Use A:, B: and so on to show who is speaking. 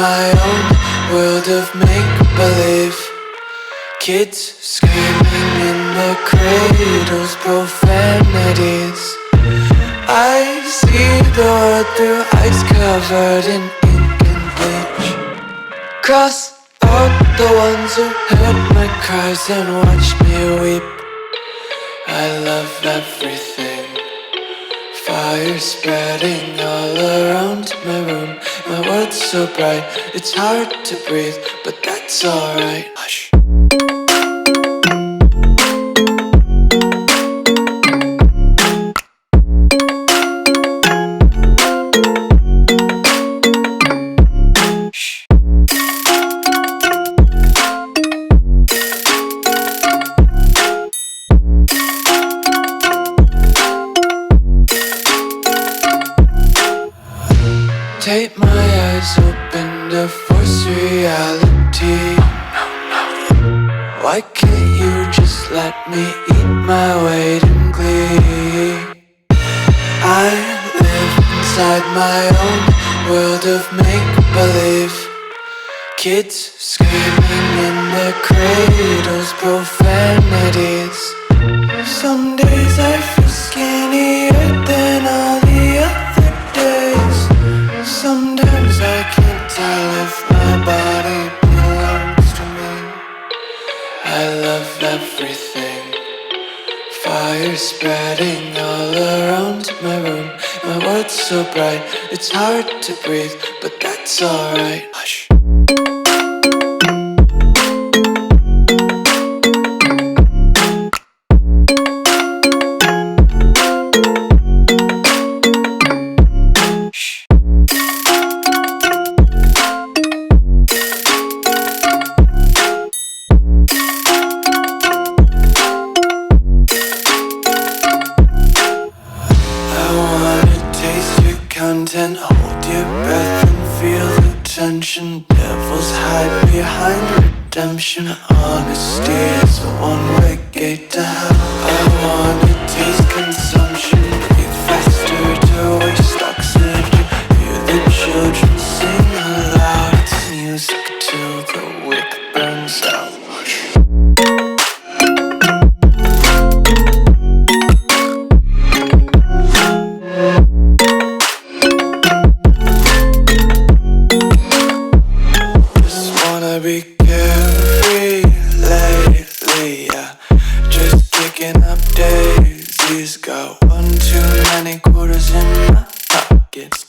A: my own world of make-believe. Kids screaming in their cradles, profanities. I see the world through ice covered in ink and bleach. Cross out the ones who heard my cries and watched me weep. I love everything. Fire spreading all around my room. My world's so bright, it's hard to breathe, but that's alright. Hush. Tape my eyes open to force reality. Why can't you just let me eat my weight in glee? I live inside my own world of make-believe. Kids screaming in their cradles, profanities. Some days I feel skinnier than all the other days. Sometimes I can't tell if my body belongs to me. I love everything. Fire spreading all around my room. My world's so bright, it's hard to breathe, but that's alright. Hush. Content, hold your breath and feel the tension. Devils hide behind redemption. Honesty is a one-way gate to hell. I wanna taste consumption. Breathe faster to waste oxygen. Hear the children sing aloud. It's music till the wick burns out. Be carefree lately, yeah. Just kicking up daisies. Got one too many quarters in my pockets.